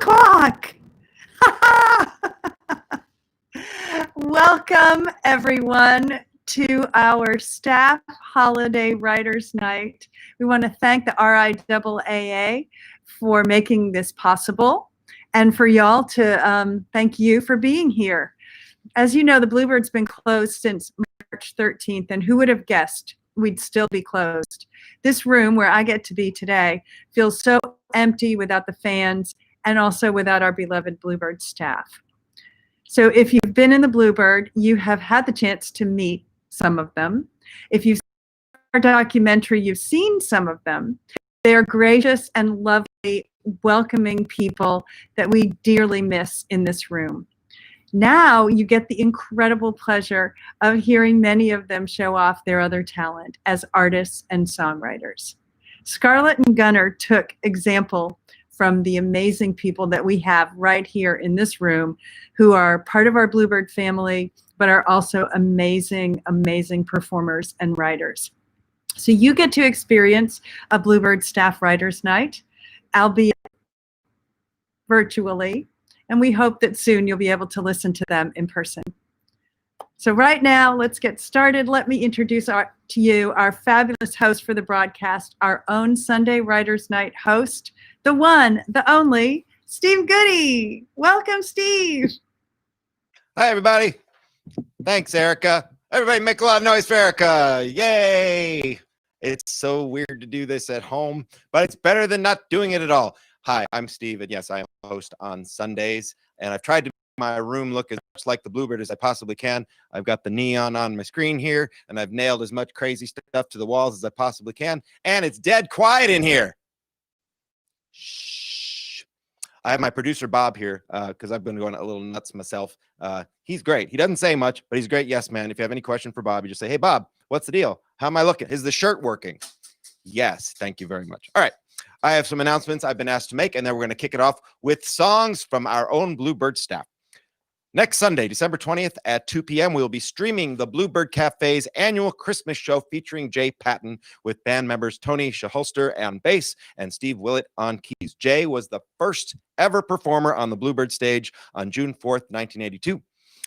o'clock. Welcome, everyone, to our staff holiday writers night. We want to thank the RIAA for making this possible, and for y'all to thank you for being here. As you know, the Bluebird's been closed since March 13th, and who would have guessed we'd still be closed? This room where I get to be today feels so empty without the fans and also without our beloved Bluebird staff. So if you've been in the Bluebird, you have had the chance to meet some of them. If you've seen our documentary, you've seen some of them. They are gracious and lovely, welcoming people that we dearly miss in this room. Now you get the incredible pleasure of hearing many of them show off their other talent as artists and songwriters. Scarlett and Gunnar took example from the amazing people that we have right here in this room who are part of our Bluebird family, but are also amazing, amazing performers and writers. So you get to experience a Bluebird staff writers night, albeit virtually, and we hope that soon you'll be able to listen to them in person. So right now, let's get started. Let me introduce to you our fabulous host for the broadcast, our own Sunday Writers Night host, the one, the only, Steve Goody. Welcome, Steve. Hi, everybody. Thanks, Erica. Everybody make a lot of noise for Erica. Yay. It's so weird to do this at home, but it's better than not doing it at all. Hi, I'm Steve, and yes, I am a host on Sundays, and I've tried to make my room look as much like the Bluebird as I possibly can. I've got the neon on my screen here, and I've nailed as much crazy stuff to the walls as I possibly can, and it's dead quiet in here. Shh. I have my producer, Bob, here, because I've been going a little nuts myself. He's great. He doesn't say much, but he's great. Yes, man. If you have any question for Bob, you just say, hey, Bob, what's the deal? How am I looking? Is the shirt working? Yes. Thank you very much. All right. I have some announcements I've been asked to make, and then we're going to kick it off with songs from our own Bluebird staff. Next Sunday, December 20th at 2 p.m., we will be streaming the Bluebird Cafe's annual Christmas show featuring Jay Patton with band members Tony Shaholster on bass and Steve Willett on keys. Jay was the first ever performer on the Bluebird stage on June 4th, 1982.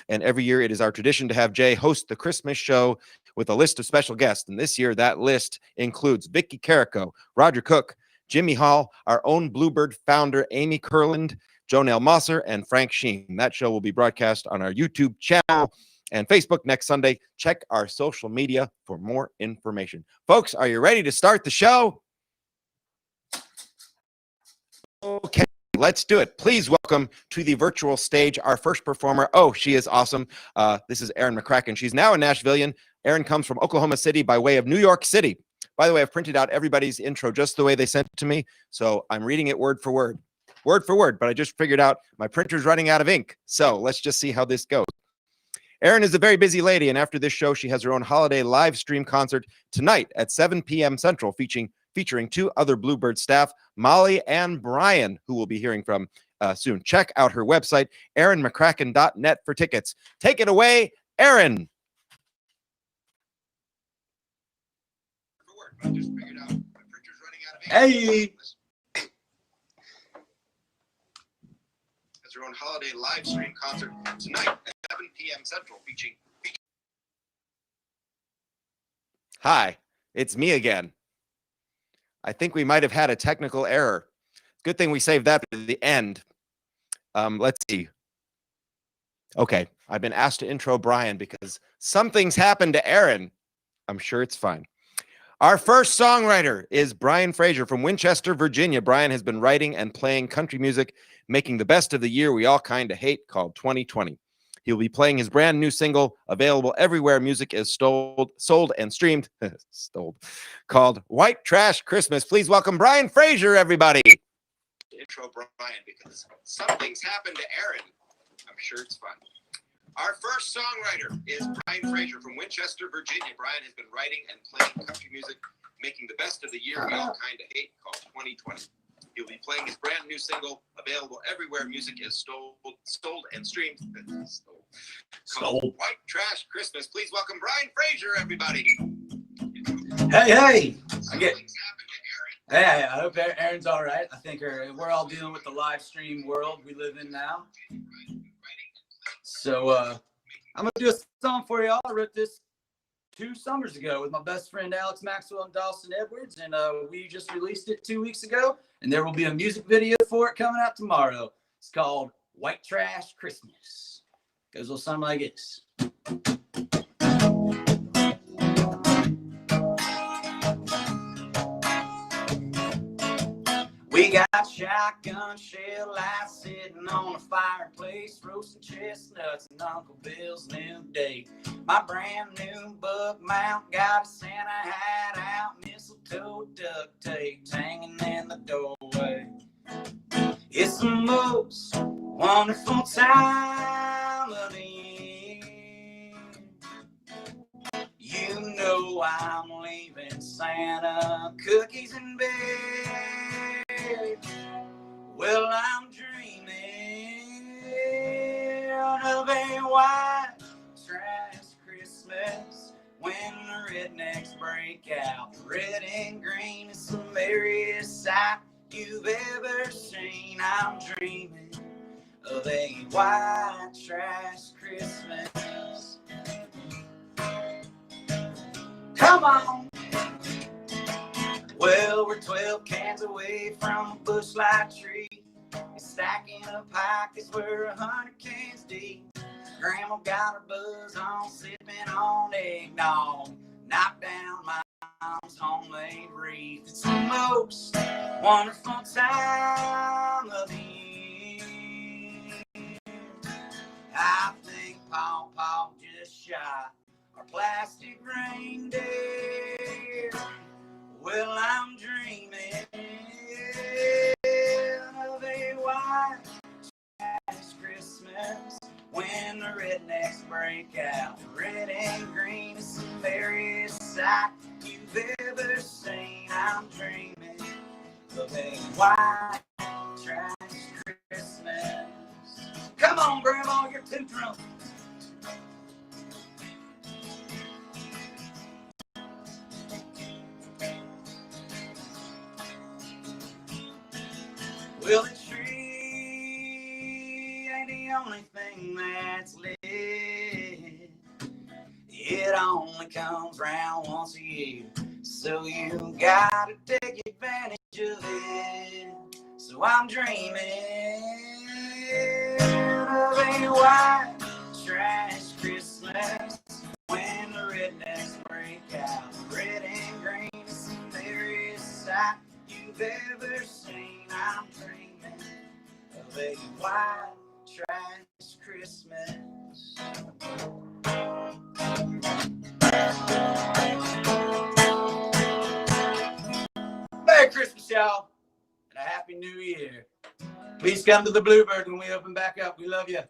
And every year it is our tradition to have Jay host the Christmas show with a list of special guests. And this year that list includes Vicky Carrico, Roger Cook, Jimmy Hall, our own Bluebird founder, Amy Kurland, Jonelle Mosser, and Frank Sheen. That show will be broadcast on our YouTube channel and Facebook next Sunday. Check our social media for more information. Folks, are you ready to start the show? Okay, let's do it. Please welcome to the virtual stage our first performer. Oh, she is awesome. This is Erin Mccracken. She's now a Nashvilleian. Erin comes from Oklahoma City by way of New York City. By the way, I've printed out everybody's intro just the way they sent it to me, so I'm reading it word for word, but I just figured out my printer's running out of ink, so let's just see how this goes. Erin is a very busy lady, and after this show, she has her own holiday live stream concert tonight at 7 p.m. Central, featuring two other Bluebird staff, Molly and Brian, who we'll be hearing from soon. Check out her website, erinmccracken.net, for tickets. Take it away, Erin. I just figured out my printer's running out of ink. Hey! Has her own holiday live stream concert tonight at 7 p.m. Central, featuring. Hi, it's me again. I think we might have had a technical error. Good thing we saved that for the end. Let's see. Okay, I've been asked to intro Brian because something's happened to Erin. I'm sure it's fine. Our first songwriter is Brian Fraser from Winchester, Virginia. Brian has been writing and playing country music, making the best of the year we all kind of hate, called 2020. He'll be playing his brand new single, available everywhere music is sold and streamed, called White Trash Christmas. Please welcome Brian Fraser, everybody. Intro Brian because something's happened to Erin. I'm sure it's fun. Our first songwriter is Brian Fraser from Winchester, Virginia. Brian has been writing and playing country music, making the best of the year we all kind of hate, called 2020. He'll be playing his brand new single, available everywhere music is sold and streamed, called White Trash Christmas. Please welcome Brian Fraser, everybody. Hey, hey. Hey, I hope Erin's all right. I think we're all dealing with the live stream world we live in now. So I'm going to do a song for y'all. I wrote this 2 summers ago with my best friend Alex Maxwell and Dawson Edwards, and we just released it 2 weeks ago, and there will be a music video for it coming out tomorrow. It's called White Trash Christmas. Goes a little something like this. We got shotgun shell lights sitting on the fireplace, roasting chestnuts and Uncle Bill's new date. My brand new book mount got a Santa hat out, mistletoe duct tape hanging in the doorway. It's the most wonderful time of the year. You know I'm leaving Santa cookies and beer. Well, I'm dreaming of a white trash Christmas when the rednecks break out. Red and green is the merriest sight you've ever seen. I'm dreaming of a white trash Christmas. Come on. Well, we're 12 cans away from a bushlight tree. Stacking up high 'cause we're 100 cans deep. Grandma got her buzz on, sipping on eggnog. Knocked down my mom's homemade wreath. It's the most wonderful time of the year. I think Paw just shot our plastic reindeer. Well, I'm dreaming of a white trash Christmas when the rednecks break out. Red and green is the merriest sight you've ever seen. I'm dreaming of a white trash Christmas. Come on, Grandma, you're too drunk. Well, the tree ain't the only thing that's lit. It only comes round once a year, so you gotta take advantage of it. So I'm dreaming of a white trash Christmas when the rednecks break out. Red and green is the merriest sight you've ever seen. I'm dreaming of a white trash Christmas. Merry Christmas, y'all, and a Happy New Year. Please come to the Bluebird when we open back up. We love you.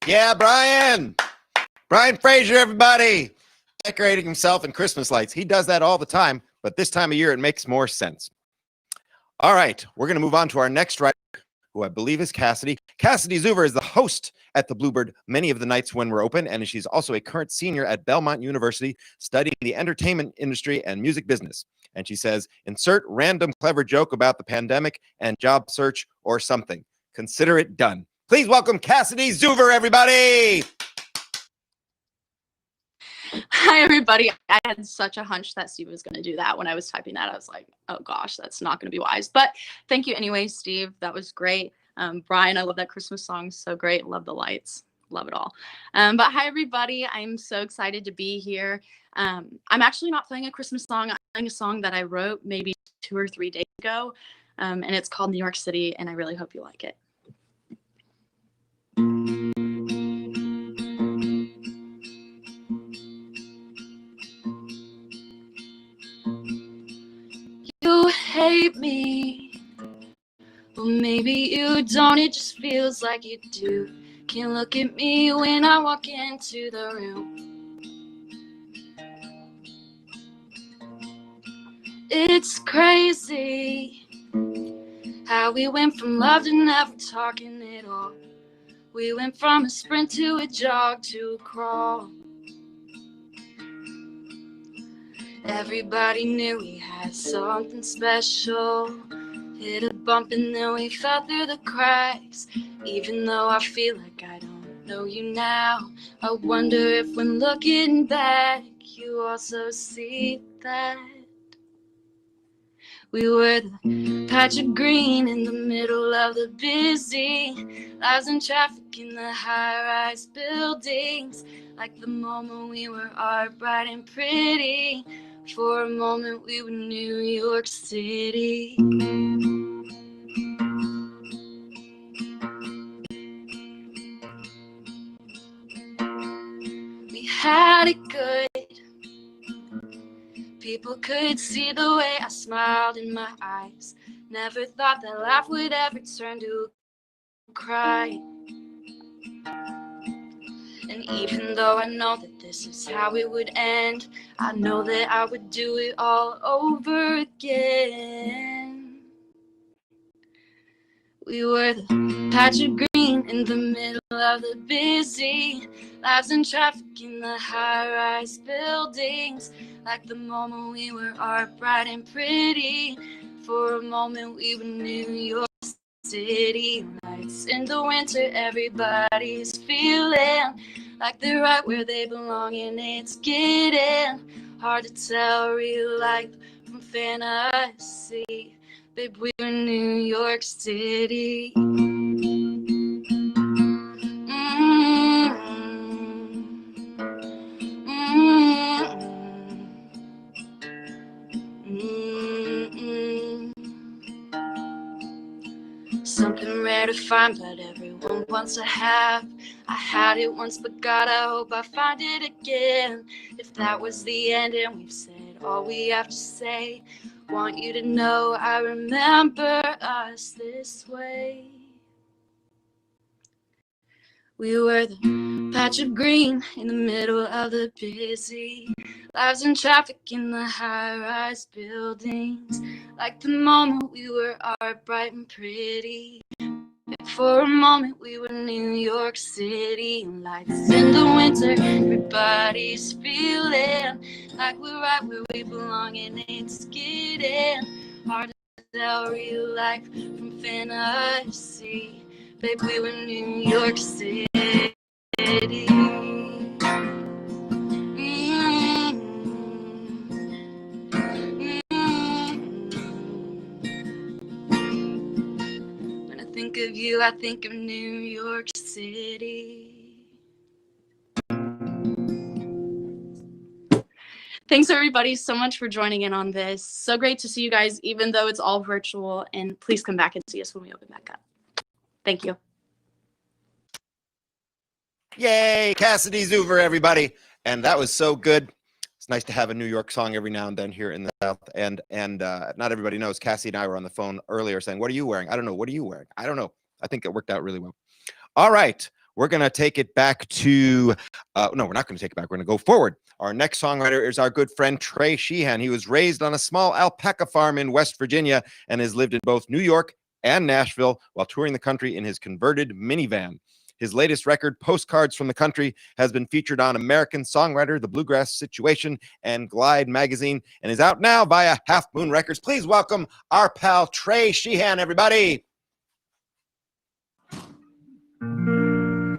Yeah, Brian Fraser, everybody. Decorating himself in Christmas lights. He does that all the time, but this time of year it makes more sense. All right, we're going to move on to our next writer, who I believe is Cassidy. Cassidy Zuver is the host at the Bluebird many of the nights when we're open, and she's also a current senior at Belmont University studying the entertainment industry and music business. And she says, insert random clever joke about the pandemic and job search or something. Consider it done. Please welcome Cassidy Zuver, everybody. Hi, everybody. I had such a hunch that Steve was going to do that. When I was typing that, I was like, oh, gosh, that's not going to be wise. But thank you anyway, Steve. That was great. Brian, I love that Christmas song. So great. Love the lights. Love it all. But hi, everybody. I'm so excited to be here. I'm actually not playing a Christmas song. I'm playing a song that I wrote maybe 2 or 3 days ago. And it's called New York City. And I really hope you like it. You hate me, but maybe you don't. It just feels like you do. Can't look at me when I walk into the room. It's crazy how we went from love to never talking at all. We went from a sprint to a jog to a crawl. Everybody knew we had something special. Hit a bump and then we fell through the cracks. Even though I feel like I don't know you now, I wonder if when looking back, you also see that we were the patch of green in the middle of the busy lives and traffic in the high-rise buildings. Like the moment we were all bright and pretty. For a moment we were New York City. We had it good. People could see the way I smiled in my eyes. Never thought that laugh would ever turn to a cry. And even though I know that this is how it would end, I know that I would do it all over again. We were the patch of green in the middle of the busy lives and traffic in the high-rise buildings. Like the moment we were all bright and pretty. For a moment we were New York City. Nights in the winter, everybody's feeling like they're right where they belong, and it's getting hard to tell real life from fantasy. Babe, we were New York City. Something rare to find, but everyone wants to have. I had it once, but God, I hope I find it again. If that was the end and we've said all we have to say, want you to know I remember us this way. We were the patch of green in the middle of the busy lives and traffic in the high-rise buildings. Like the moment we were all bright and pretty. For a moment we were New York City. Lights in the winter, everybody's feeling like we're right where we belong, and it's getting hard to tell real life from fantasy. Babe, we were New York City. When I think of you, I think of New York City. Thanks everybody so much for joining in on this. So great to see you guys, even though it's all virtual, and please come back and see us when we open back up. Thank you. Yay, Cassidy Zuver, everybody. And that was so good. It's nice to have a New York song every now and then here in the South. And not everybody knows, Cassie and I were on the phone earlier saying, what are you wearing? I don't know. What are you wearing? I don't know. I think it worked out really well. All right. We're going to take it back to, no, we're not going to take it back. We're going to go forward. Our next songwriter is our good friend, Trey Sheehan. He was raised on a small alpaca farm in West Virginia and has lived in both New York and Nashville while touring the country in his converted minivan. His latest record, Postcards from the Country, has been featured on American Songwriter, The Bluegrass Situation, and Glide magazine, and is out now via Half Moon Records. Please welcome our pal Trey Sheehan, everybody.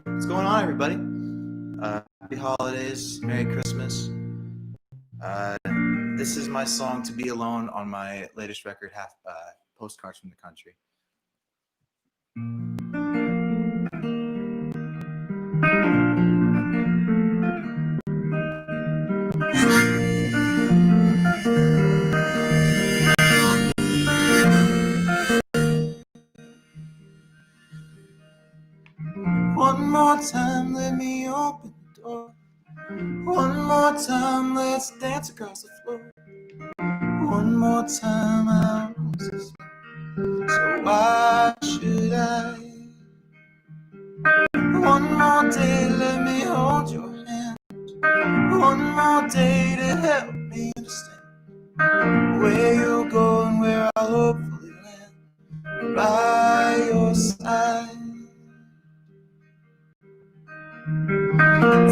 What's going on, everybody? Happy holidays, Merry Christmas. This is my song, To Be Alone, on my latest record, Postcards from the Country. One more time, let me open the door. One more time, let's dance across the floor. One more time, I resist. So why should I? One more day, let me hold your hand. One more day to help me understand where you're going, where I'll hopefully land by your side.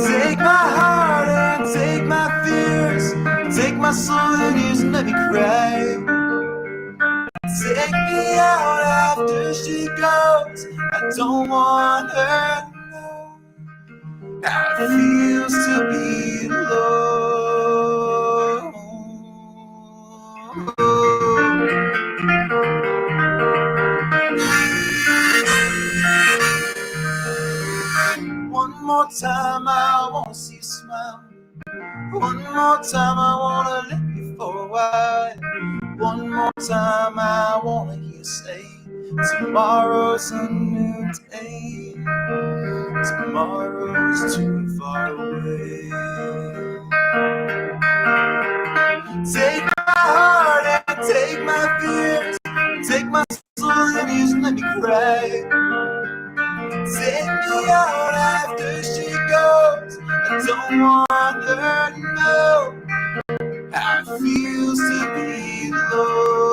Take my heart and take my fears, take my my soul and ears and let me cry. Take me out after she goes. I don't want her to know how it feels to be alone. One more time, I wanna see you smile. One more time, I wanna lick you for a while. One more time, I wanna hear you say, tomorrow's a new day. Tomorrow's too far away. Take my heart and take my fears. Take my soul and use let me cry. Take me out after she goes. I don't want her to know how it feels to be alone.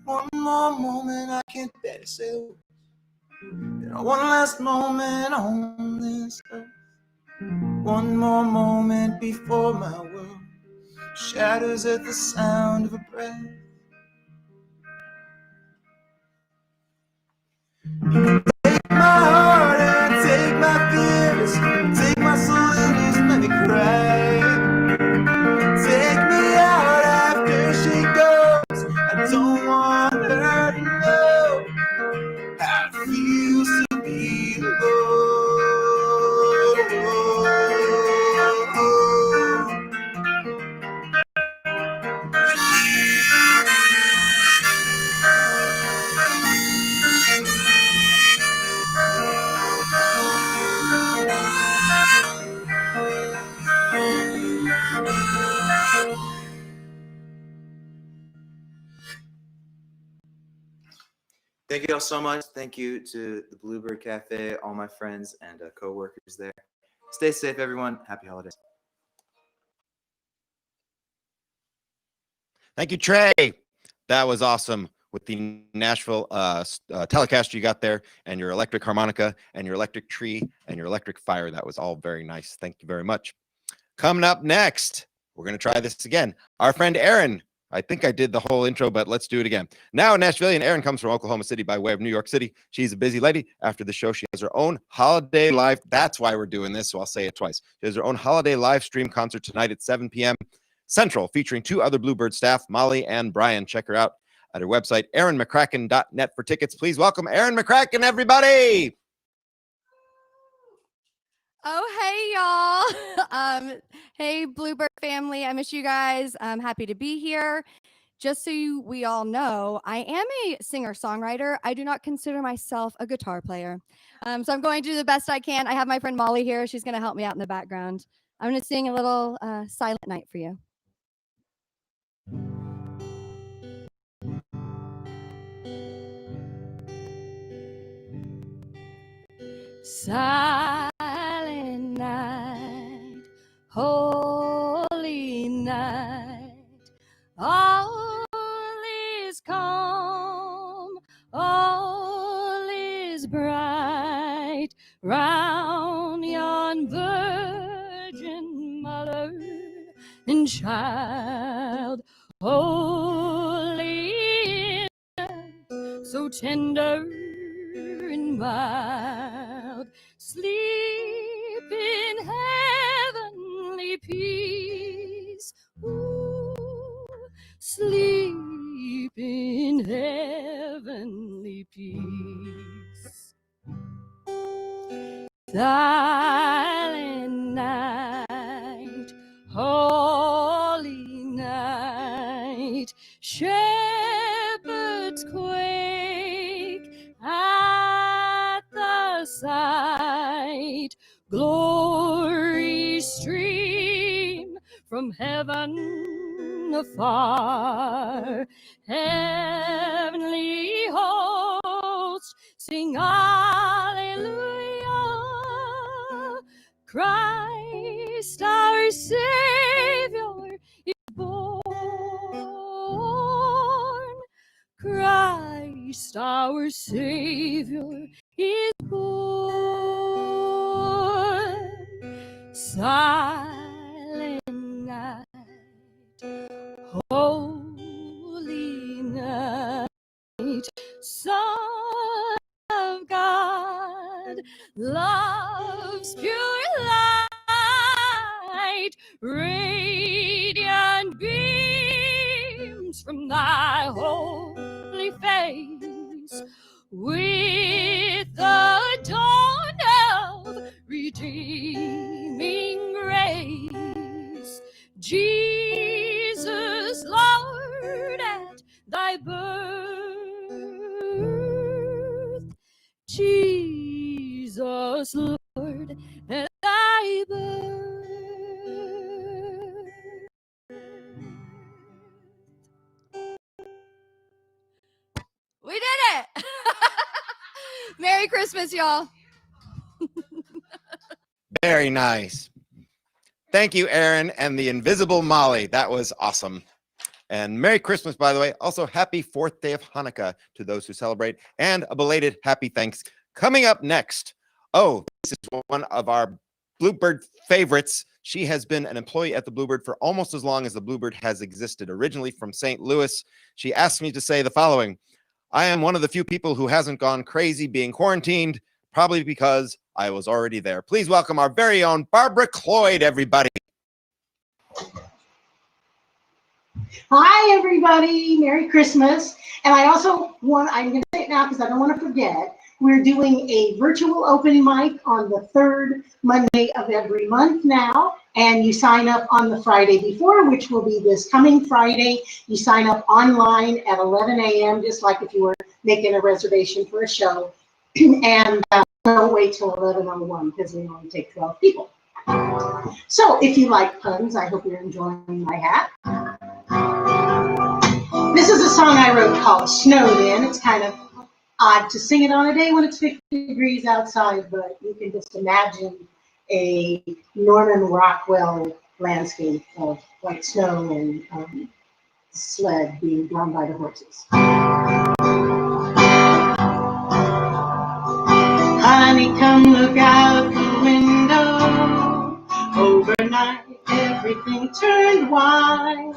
One more moment, I can't bear to say the words. One last moment on this earth. One more moment before my world shatters at the sound of a breath. Take my heart and take my fears. Take my soul and let me cry. Take me out after she goes. I don't want her to know how it feels to be alone. Thank you all so much. Thank you to the Bluebird Cafe, all my friends and co-workers there. Stay safe, everyone. Happy holidays. Thank you, Trey. That was awesome with the Nashville Telecaster you got there, and your electric harmonica, and your electric tree, and your electric fire. That was all very nice. Thank you very much. Coming up next, we're going to try this again. Our friend Erin. I think I did the whole intro, but let's do it again. Now, Nashvilleian Erin comes from Oklahoma City by way of New York City. She's a busy lady. After the show, she has her own holiday live. That's why we're doing this, so I'll say it twice. She has her own holiday live stream concert tonight at 7 p.m. Central, featuring 2 other Bluebird staff, Molly and Brian. Check her out at her website, erinmccracken.net for tickets. Please welcome Erin Mccracken, everybody. Oh, hey, y'all. Hey, Bluebird family. I miss you guys. I'm happy to be here. Just so we all know, I am a singer-songwriter. I do not consider myself a guitar player. So I'm going to do the best I can. I have my friend Molly here. She's going to help me out in the background. I'm going to sing a little Silent Night for you. Silent night, holy night, all is calm, all is bright, round yon virgin mother and child, holy, so tender and mild, sleep in heavenly peace. Ooh, sleep in heavenly peace. Silent night, holy night, shepherds quake at the sight, glory stream from heaven afar, heavenly hosts Sing hallelujah. Christ our Savior is born. Christ our Savior is born. Silent night, holy night, Son of God, love's pure light, radiant beams from thy holy face, with the dawn of redeeming grace. Jesus, Lord, at thy birth. Jesus, Lord, at thy birth. We did it! Merry Christmas, y'all. Very nice. Thank you, Erin and the Invisible Molly. That was awesome. And Merry Christmas, by the way. Also, happy 4th day of Hanukkah to those who celebrate, and a belated happy thanks. Coming up next, oh, this is one of our Bluebird favorites. She has been an employee at the Bluebird for almost as long as the Bluebird has existed. Originally from St. Louis, she asked me to say the following: I am one of the few people who hasn't gone crazy being quarantined, probably because I was already there. Please welcome our very own Barbara Cloyd, everybody. Hi, everybody. Merry Christmas. And I also I'm going to say it now because I don't want to forget, we're doing a virtual open mic on the 3rd Monday of every month now. And you sign up on the Friday before, which will be this coming Friday. You sign up online at 11 a.m., just like if you were making a reservation for a show. And don't wait till 11:01 because we only take 12 people. So if you like puns, I hope you're enjoying my hat. This is a song I wrote called Snowman. It's kind of odd to sing it on a day when it's 50 degrees outside, but you can just imagine a Norman Rockwell landscape of white snow and sled being drawn by the horses. Honey, come look out the window. Overnight, everything turned white.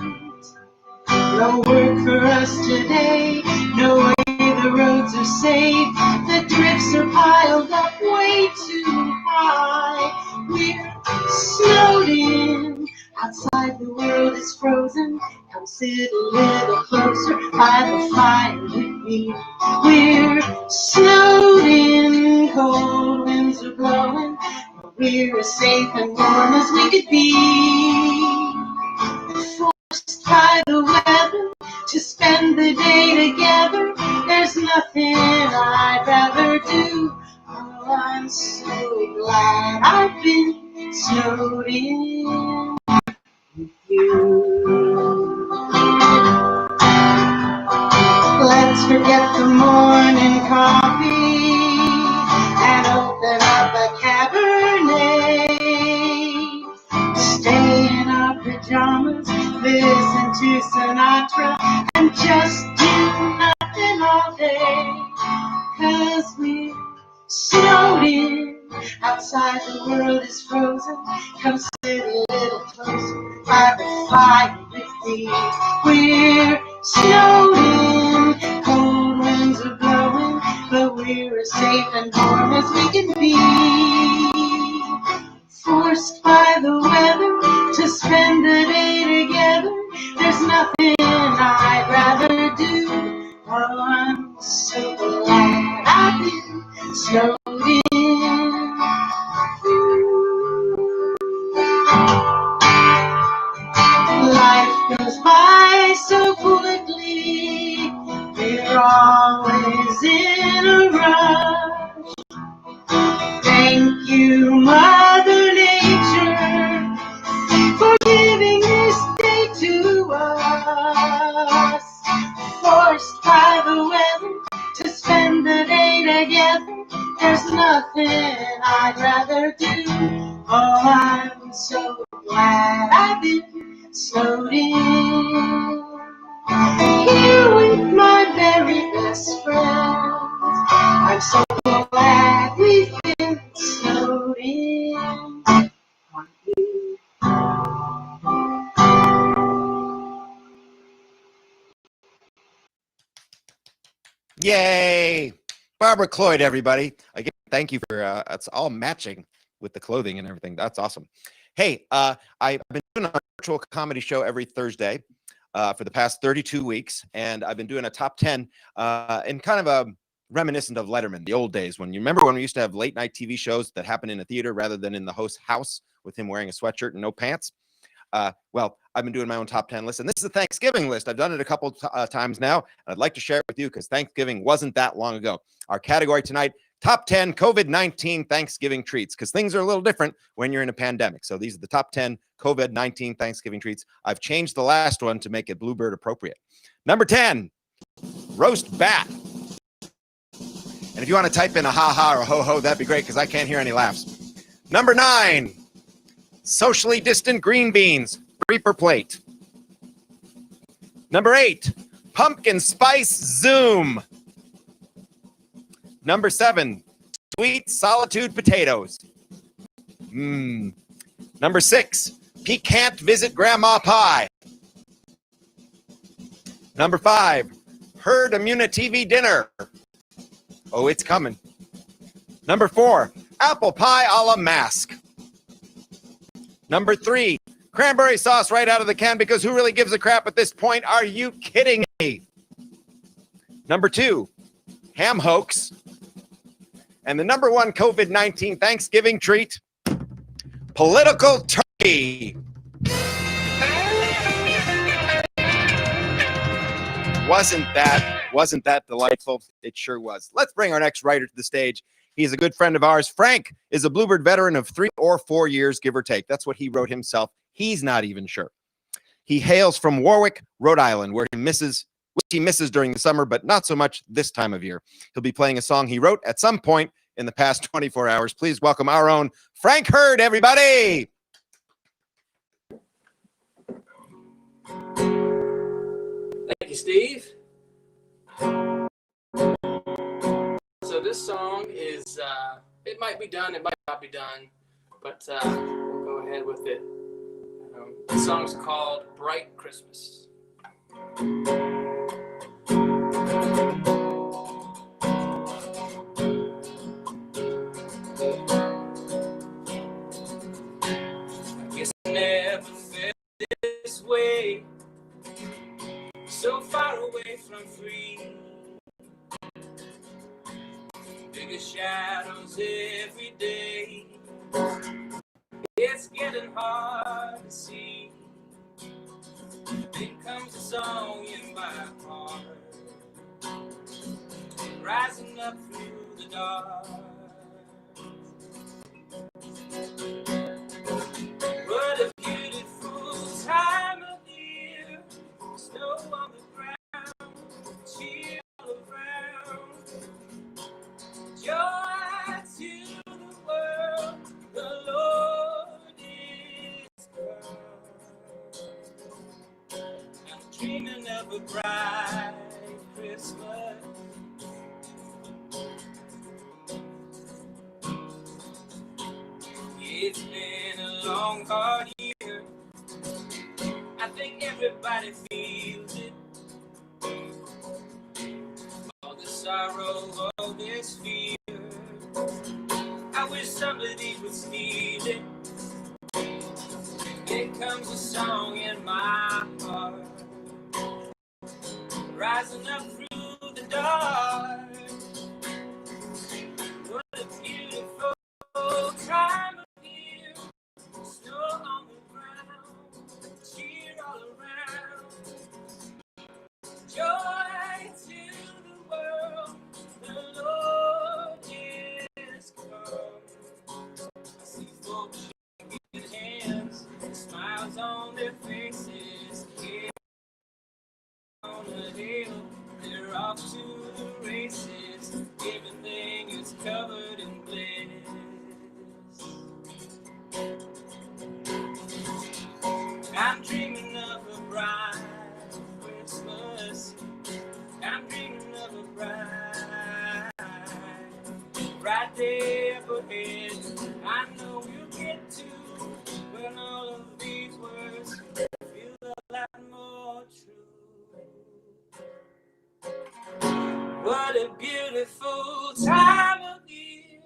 No work for us today. No way the roads are safe. The drifts are piled up way too high. We're snowed in. Outside the world is frozen. Come sit a little closer by the fire with me. We're snowed in. Cold winds are blowing. But we're as safe and warm as we could be. By the weather to spend the day together, there's nothing I'd rather do. Oh, I'm so glad I've been snowed in with you. Let's forget the morning coffee and open up a Cabernet. Stay in our pajamas, listen to Sinatra, and just do nothing all day. 'Cause we're snowed in. Outside the world is frozen. Come sit a little closer by the fire with me. We're snowed in. Cold winds are blowing, but we're as safe and warm as we can be. Forced by the weather to spend the day together, there's nothing I'd rather do. Oh, I'm so glad I've been snowed in. Life goes by so quickly, we're always in a rush. Thank you, Mother Nature, for giving this day to us. Forced by the weather to spend the day snowed in. Here with my very best friend. I'm so glad we've been snowed in on you. Yay! Barbara Cloyd, everybody. Again, thank you for it's all matching with the clothing and everything. That's awesome. Hey, I've been doing a virtual comedy show every Thursday for the past 32 weeks, and I've been doing a top 10 in kind of a reminiscent of Letterman, the old days when you remember when we used to have late night TV shows that happened in a theater rather than in the host's house with him wearing a sweatshirt and no pants. Well, I've been doing my own top 10 list, and this is a Thanksgiving list. I've done it a couple times now, and I'd like to share it with you because Thanksgiving wasn't that long ago. Our category tonight, top 10 COVID-19 Thanksgiving treats, because things are a little different when you're in a pandemic. So these are the top 10 COVID-19 Thanksgiving treats. I've changed the last one to make it Bluebird appropriate. Number 10, roast bat. And if you want to type in a ha-ha or a ho-ho, that'd be great because I can't hear any laughs. Number 9, socially distant green beans, 3 per plate. Number 8, pumpkin spice zoom. Number 7, sweet solitude potatoes. Number 6, piquant visit grandma pie. Number 5, herd immunity TV dinner. Oh, it's coming. Number 4, apple pie a la mask. Number 3, cranberry sauce right out of the can because who really gives a crap at this point? Are you kidding me? Number 2, ham hoax. And the number 1 COVID-19 Thanksgiving treat, political turkey. Wasn't that delightful? It sure was. Let's bring our next writer to the stage. He's a good friend of ours. Frank is a Bluebird veteran of 3 or 4 years, give or take. That's what he wrote himself. He's not even sure. He hails from Warwick, Rhode Island, which he misses during the summer, but not so much this time of year. He'll be playing a song he wrote at some point in the past 24 hours. Please welcome our own Frank Hurd, everybody. Thank you, Steve. So this song is, it might be done, it might not be done, but we'll go ahead with it. The song's called Bright Christmas. I guess I never felt this way, so far away from free. Bigger shadows every day. It's getting hard to see. Then comes a song in my heart, rising up through the dark. What a beautiful time of year. Snow on the ground, cheer all around. Joy to the world, the Lord is come. I'm dreaming of a bright Christmas. It's been a long, hard year. I think everybody feels it. All the sorrow, all this fear. I wish somebody would steal it. Here comes a song in my heart, rising up through the dark. What a beautiful time of year. Snow on the ground, cheer all around. Joy to the world, the Lord is come. I see folks shaking hands, smiles on their faces. Here on the hill, they're What a beautiful time of year.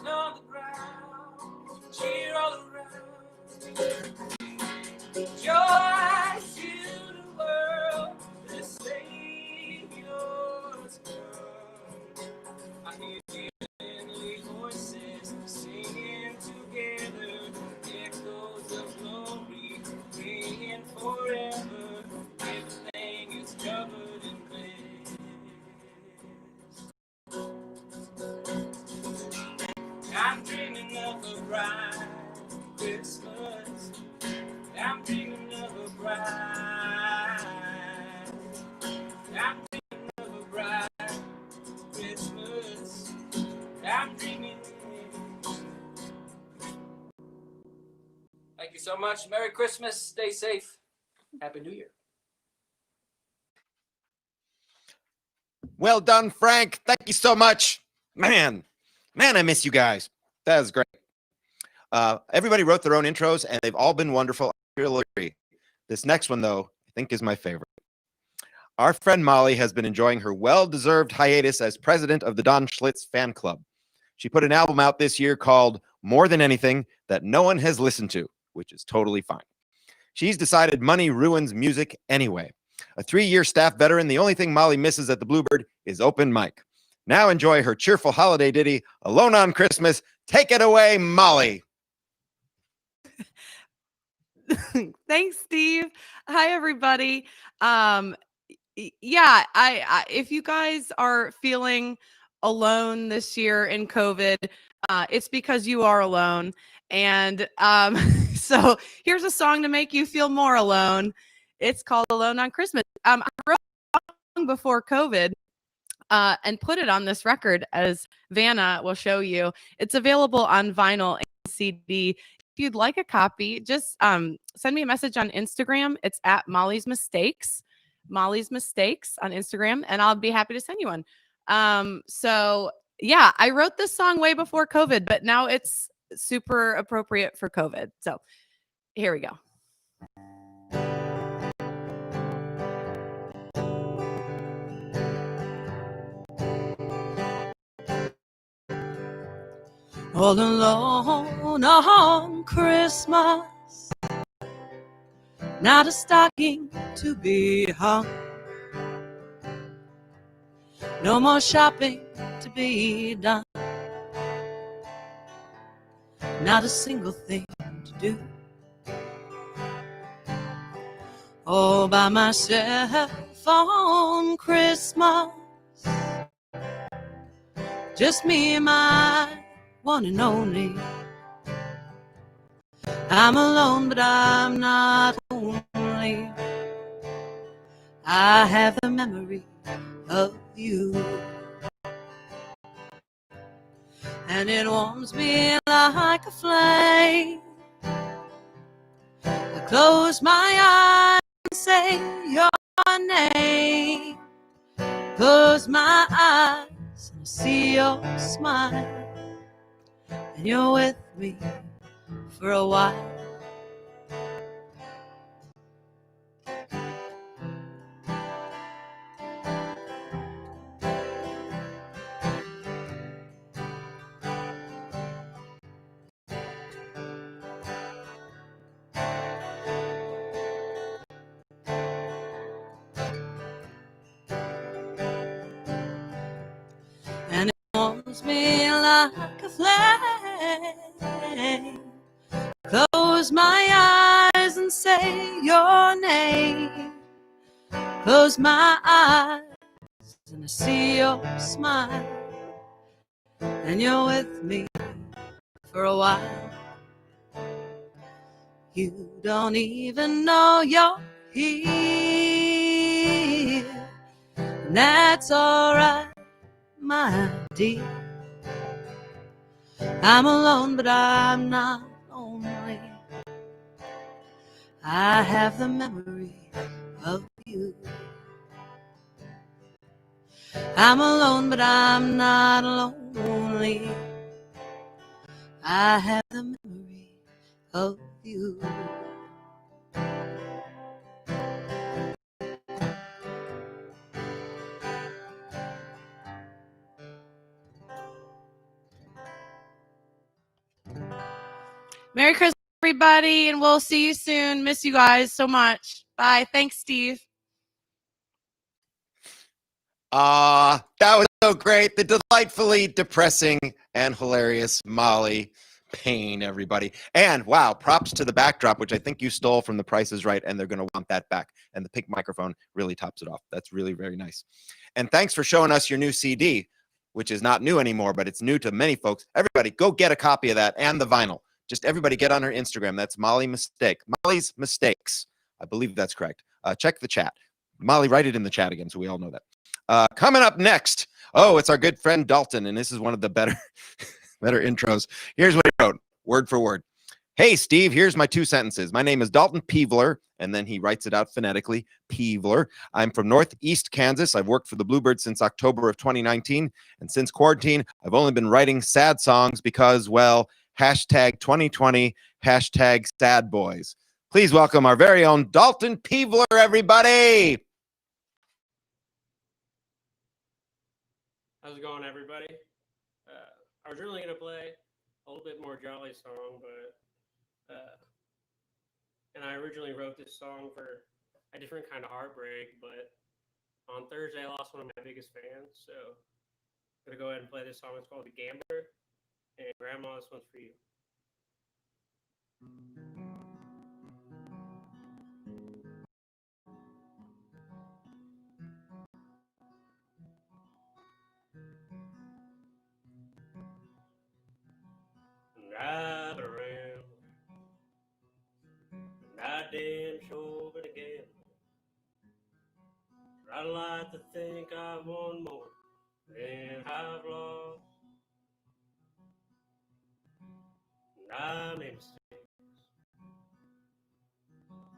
Snow on the ground, cheer all around. Joy to the world, the Savior's come. I hear heavenly voices singing together, echoes of glory, ringing forever. Everything is covered in bliss. I'm dreaming of a bright Christmas. I'm dreaming of a bright. I'm dreaming of a bright Christmas. I'm dreaming. Thank you so much. Merry Christmas. Stay safe. Happy New Year. Well done, Frank. Thank you so much. Man, I miss you guys. That was great. Everybody wrote their own intros, and they've all been wonderful. I really agree. This next one, though, I think is my favorite. Our friend Molly has been enjoying her well-deserved hiatus as president of the Don Schlitz fan club. She put an album out this year called More Than Anything that no one has listened to, which is totally fine. She's decided money ruins music anyway. A 3-year staff veteran, the only thing Molly misses at the Bluebird is open mic. Now enjoy her cheerful holiday ditty, Alone on Christmas. Take it away, Molly. Thanks, Steve. Hi, everybody. Yeah, I if you guys are feeling alone this year in COVID, it's because you are alone. And so here's a song to make you feel more alone. It's called Alone on Christmas. I wrote a song before COVID and put it on this record, as Vanna will show you. It's available on vinyl and CD. If you'd like a copy, just send me a message on Instagram. It's at Molly's Mistakes on Instagram, and I'll be happy to send you one. So yeah, I wrote this song way before COVID, but now it's super appropriate for COVID. So here we go. All alone on Christmas, not a stocking to be hung, no more shopping to be done, not a single thing to do. All by myself on Christmas, just me and my one and only. I'm alone, but I'm not lonely. I have the memory of you, and it warms me like a flame. I close my eyes and say your name. Close my eyes and I see your smile, and you're with me for a while. And it warms me like a flame. Close my eyes and say your name. Close my eyes and I see your smile, and you're with me for a while. You don't even know you're here, and that's alright, my dear. I'm alone, but I'm not lonely. I have the memory of you. I'm alone, but I'm not lonely. I have the memory of you. Merry Christmas, everybody, and we'll see you soon. Miss you guys so much. Bye. Thanks, Steve. That was so great. The delightfully depressing and hilarious Molly Payne, everybody. And wow, props to the backdrop, which I think you stole from The Price is Right, and they're going to want that back. And the pink microphone really tops it off. That's really, very nice. And thanks for showing us your new CD, which is not new anymore, but it's new to many folks. Everybody, go get a copy of that and the vinyl. Just everybody get on her Instagram. That's Molly's Mistakes. I believe that's correct. Check the chat. Molly, write it in the chat again so we all know that. Coming up next, it's our good friend Dalton, and this is one of the better intros. Here's what he wrote, word for word. Hey, Steve, here's my 2 sentences. My name is Dalton Peevler, and then he writes it out phonetically, Peevler. I'm from Northeast Kansas. I've worked for the Bluebird since October of 2019, and since quarantine, I've only been writing sad songs because, well, hashtag 2020, hashtag sad boys. Please welcome our very own Dalton Peevler, everybody. How's it going, everybody? I was really going to play a little bit more jolly song, but and I originally wrote this song for a different kind of heartbreak, but on Thursday I lost one of my biggest fans, so I'm going to go ahead and play this song. It's called The Gambler, and Grandma, this one's for you. Drive around, and I damn sure been a gambler. I like to think I've won more than I've lost. And I made mistakes,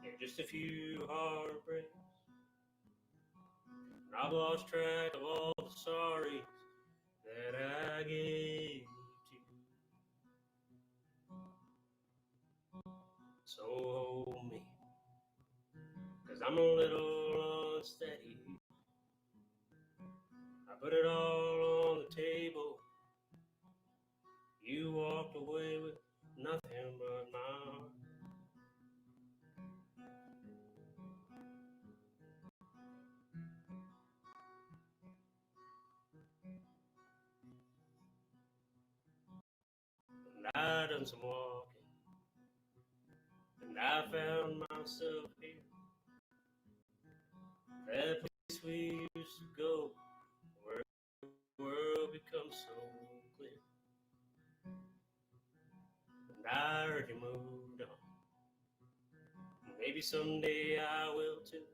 yeah, just a few heartbreaks. And I've lost track of all the sorries that I gave to you. So hold me, 'cause I'm a little unsteady. I put it all on the table. You walked away with nothing but my heart. And I done some walking, and I found myself here. That place we used to go, where the world becomes so clear. And I heard you moved on. Maybe someday I will too.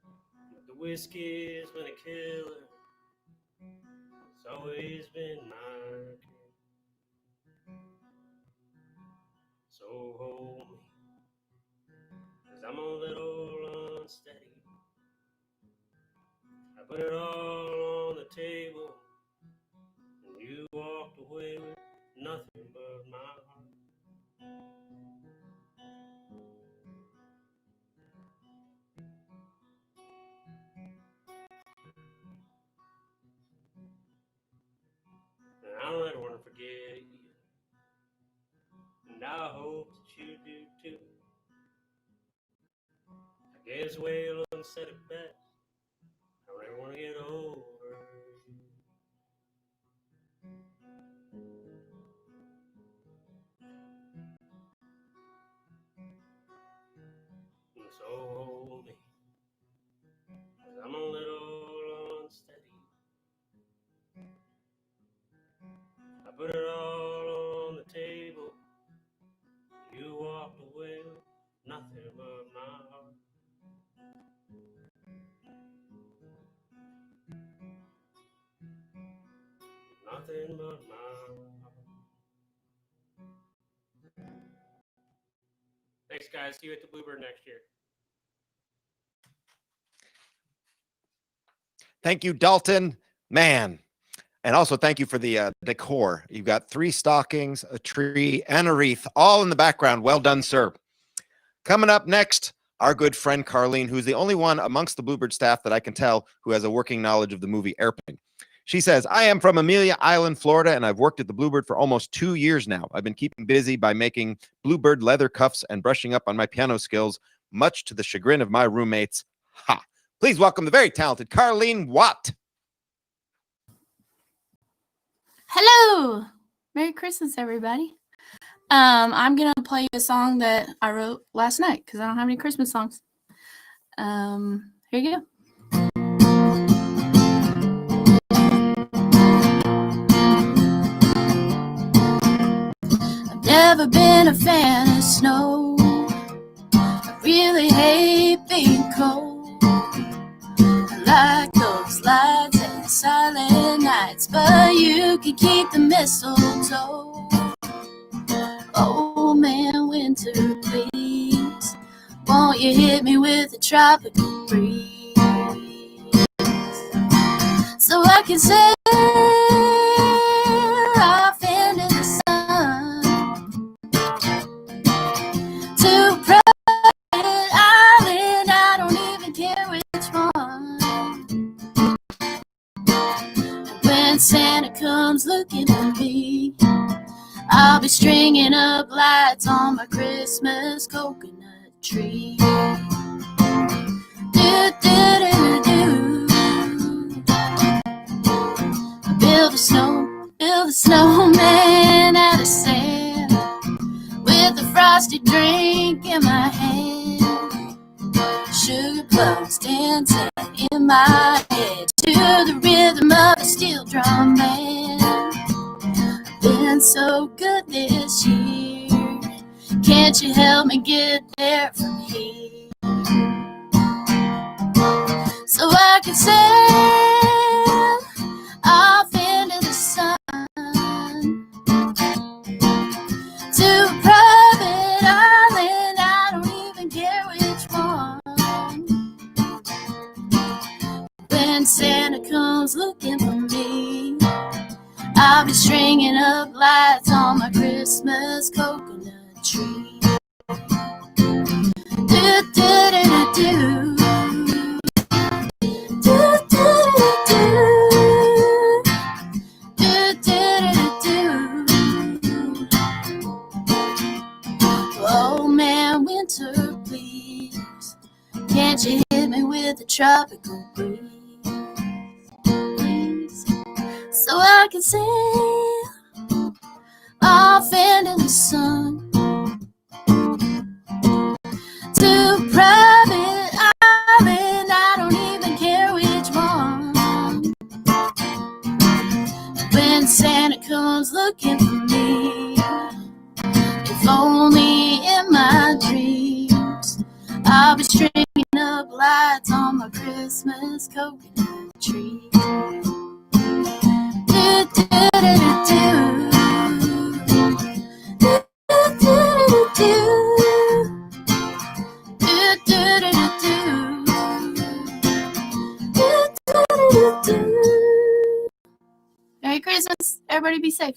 But the whiskey's been a killer. It's always been my care. So hold me, 'cause I'm a little unsteady. I put it all on the table, and you walked away with nothing but my heart. And I don't ever want to forget you, and I hope that you do too. I guess Waylon said it best, I don't ever want to get over you. And so hold me, 'cause I'm a little unsteady. I put it all on the table. You walked away with nothing but my heart. Nothing but my heart. Thanks, guys. See you at the Bluebird next year. Thank you, Dalton. Man. And also thank you for the decor. You've got 3 stockings, a tree, and a wreath, all in the background. Well done, sir. Coming up next, our good friend Carlene, who's the only one amongst the Bluebird staff that I can tell who has a working knowledge of the movie Airplane. She says, I am from Amelia Island, Florida, and I've worked at the Bluebird for almost 2 years now. I've been keeping busy by making Bluebird leather cuffs and brushing up on my piano skills, much to the chagrin of my roommates. Ha! Please welcome the very talented Carlene Watt. Hello! Merry Christmas, everybody. I'm going to play you a song that I wrote last night because I don't have any Christmas songs. Here you go. Never been a fan of snow. I really hate being cold. I like those lights and silent nights, but you can keep the mistletoe. Oh man, winter, please, won't you hit me with a tropical breeze so I can sail off into the sun to a private island. I don't even care which one. And when Santa comes looking for me, I'll be stringing up lights on my Christmas coconut tree. Do, do, do, do. Build a snowman out of sand with a frosty drink in my hand. Sugar plums dancing in my head to the rhythm of a steel drum band. Been so good this year, can't you help me get there from here so I can sail off into the sun to a private island. I don't even care which one. When Santa comes looking for me, I'll be stringing up lights on my Christmas coconut tree. Do, do, do, do, do. Do, do, do, do. Do, do, do, do. Oh man, winter, please, can't you hit me with a tropical breeze so I can sail off into the sun to a private island. I don't even care which one. When Santa comes looking for me, if only in my dreams, I'll be stringing up lights on my Christmas coconut tree. Do, do, do, do, do. Do, do, do, do, do, do, do. Merry Christmas. Everybody be safe.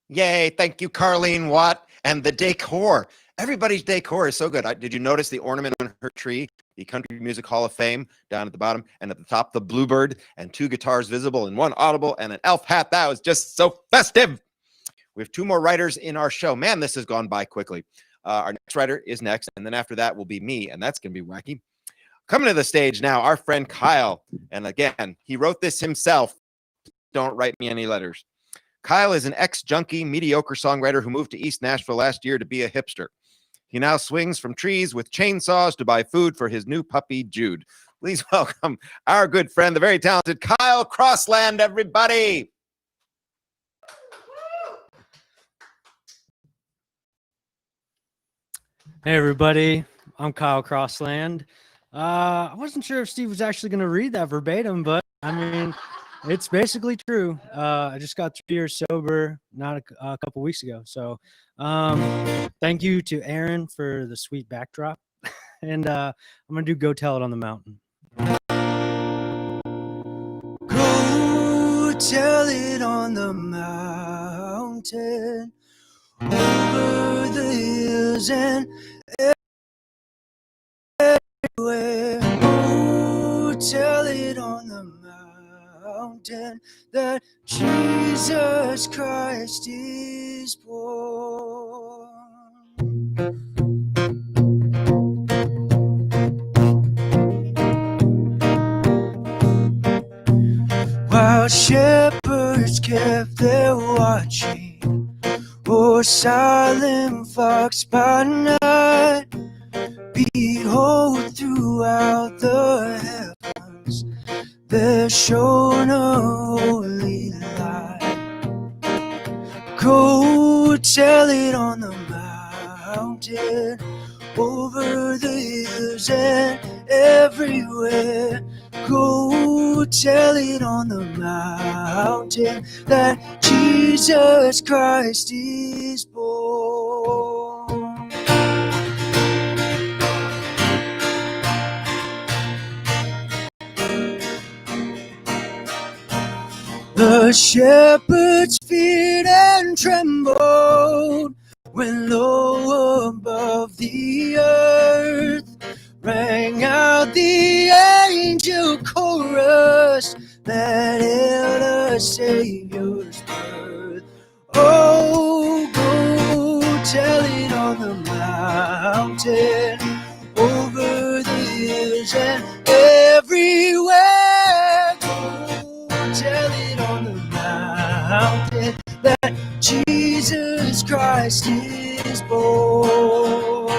Yay. Thank you, Carlene Watt. And the decor. Everybody's decor is so good. Did you notice the ornament on her tree? The Country Music Hall of Fame down at the bottom, and at the top, the Bluebird, and 2 guitars visible, and 1 audible, and an elf hat. That was just so festive. We have 2 more writers in our show. Man, this has gone by quickly. Our next writer is next, and then after that will be me, and that's going to be wacky. Coming to the stage now, our friend Kyle. And again, he wrote this himself. Don't write me any letters. Kyle is an ex-junkie, mediocre songwriter who moved to East Nashville last year to be a hipster. He now swings from trees with chainsaws to buy food for his new puppy, Jude. Please welcome our good friend, the very talented Kyle Crossland, everybody. Hey, everybody. I'm Kyle Crossland. I wasn't sure if Steve was actually going to read that verbatim, but I mean, it's basically true. I just got 3 years sober not a couple weeks ago. So thank you to Erin for the sweet backdrop. And I'm going to do Go Tell It on the Mountain. Go tell it on the mountain, over the hills and everywhere. mountain that Jesus Christ is born. While shepherds kept their watching, o'er silent flocks by night, behold, throughout the heavens there shone a holy light. Go tell it on the mountain, over the hills and everywhere. Go tell it on the mountain that Jesus Christ is born. The shepherds feared and trembled when low above the earth rang out the angel chorus that hailed a Savior's birth. Oh, go tell it on the mountain, over the hills and everywhere. Go tell it on the mountain that Jesus Christ is born.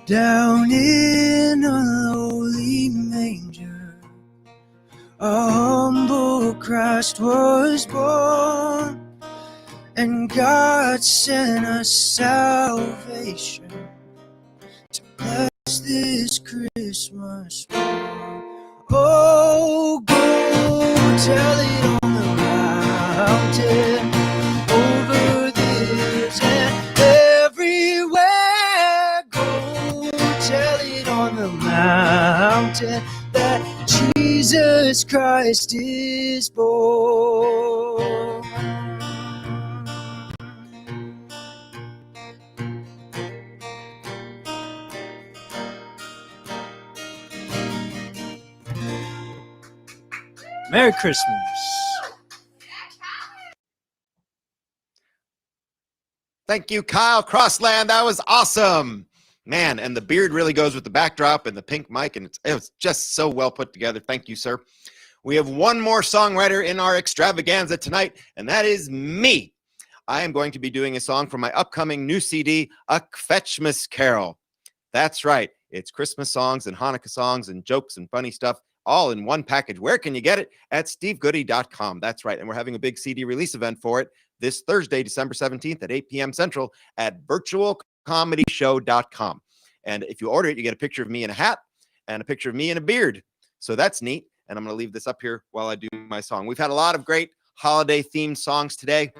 Down in a lowly manger, a humble Christ was born, and God sent us salvation to bless this Christmas morn. Oh, go tell it on the mountain, over the hills and everywhere. Go tell it on the mountain that Jesus Christ is born. Merry Christmas. Thank you, Kyle Crossland. That was awesome. Man, and the beard really goes with the backdrop and the pink mic, and it was just so well put together. Thank you, sir. We have one more songwriter in our extravaganza tonight, and that is me. I am going to be doing a song from my upcoming new CD, A Kvetchmas Carol. That's right. It's Christmas songs and Hanukkah songs and jokes and funny stuff all in one package. Where can you get it? At stevegoody.com. That's right. And we're having a big CD release event for it this Thursday, December 17th at 8 p.m. Central at virtualcomedyshow.com. And if you order it, you get a picture of me in a hat and a picture of me in a beard. So that's neat. And I'm going to leave this up here while I do my song. We've had a lot of great holiday themed songs today,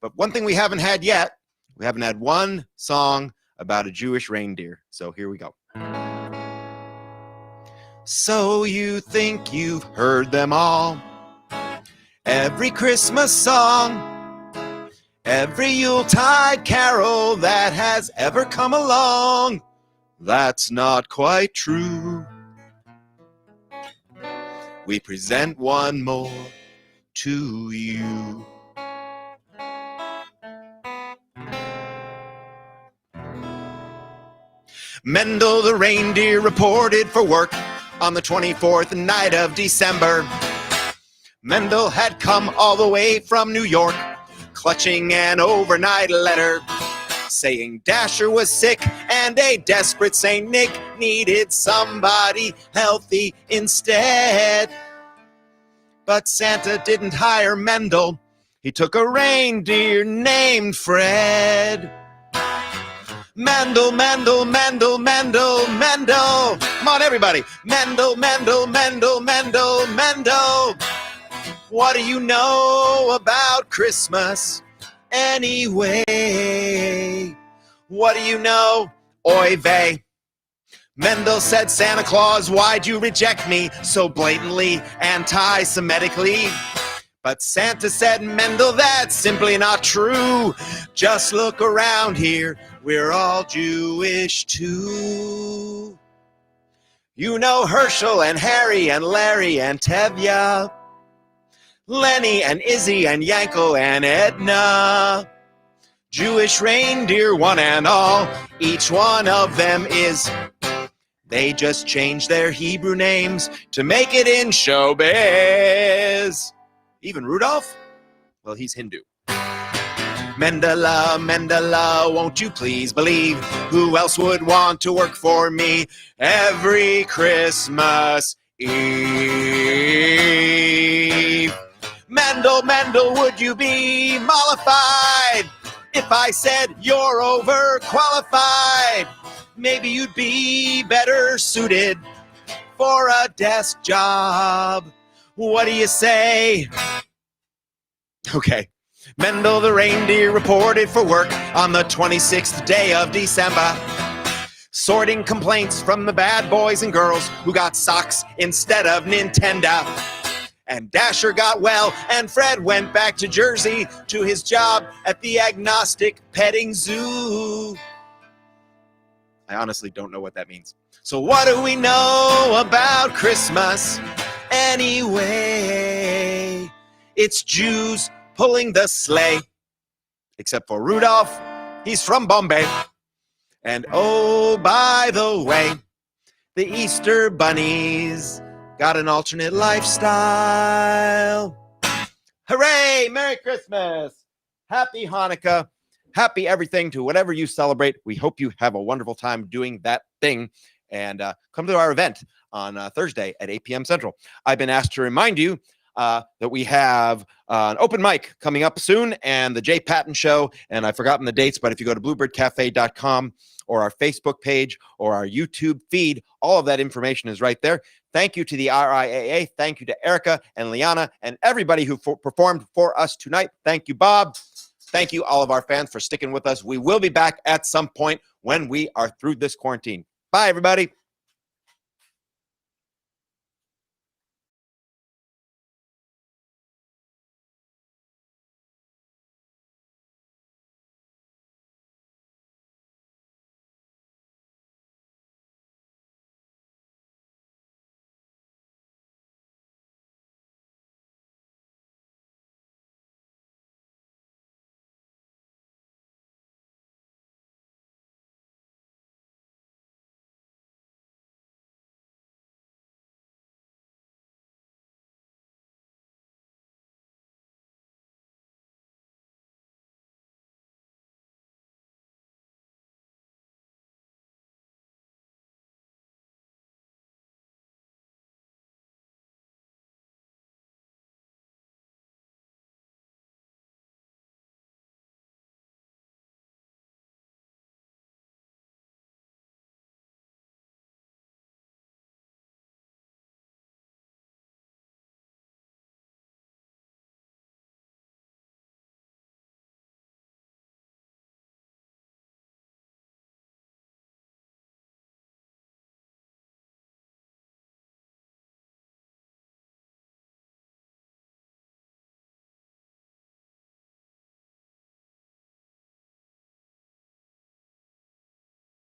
but one thing we haven't had yet, we haven't had one song about a Jewish reindeer. So here we go. So you think you've heard them all, every Christmas song, every Yuletide carol that has ever come along. That's not quite true. We present one more to you. Mendel the reindeer reported for work on the 24th night of December. Mendel had come all the way from New York, clutching an overnight letter saying Dasher was sick and a desperate Saint Nick needed somebody healthy instead. But Santa didn't hire Mendel. He took a reindeer named Fred. Mendel, Mendel, Mendel, Mendel, Mendel. Come on, everybody. Mendel, Mendel, Mendel, Mendel, Mendel. What do you know about Christmas anyway? What do you know? Oy vey. Mendel said, Santa Claus, why'd you reject me so blatantly, anti-Semitically? But Santa said, Mendel, that's simply not true. Just look around here, we're all Jewish too. You know Herschel and Harry and Larry and Tevya, Lenny and Izzy and Yankel and Edna. Jewish reindeer, one and all, each one of them is. They just changed their Hebrew names to make it in showbiz. Even Rudolph? Well, he's Hindu. Mendela, Mendela, won't you please believe? Who else would want to work for me every Christmas Eve? Mendel, Mendel, would you be mollified if I said you're overqualified? Maybe you'd be better suited for a desk job. What do you say? Okay. Mendel the reindeer reported for work on the 26th day of December, sorting complaints from the bad boys and girls who got socks instead of Nintendo. And Dasher got well, and Fred went back to Jersey to his job at the agnostic petting zoo. I honestly don't know what that means. So what do we know about Christmas anyway? It's Jews pulling the sleigh. Except for Rudolph, he's from Bombay. And oh, by the way, the Easter bunnies got an alternate lifestyle. Hooray! Merry Christmas! Happy Hanukkah! Happy everything to whatever you celebrate. We hope you have a wonderful time doing that thing. And come to our event on Thursday at 8 p.m. Central. I've been asked to remind you that we have an open mic coming up soon and the Jay Patton Show. And I've forgotten the dates, but if you go to bluebirdcafe.com or our Facebook page or our YouTube feed, all of that information is right there. Thank you to the RIAA. Thank you to Erica and Liana and everybody who performed for us tonight. Thank you, Bob. Thank you, all of our fans, for sticking with us. We will be back at some point when we are through this quarantine. Bye, everybody.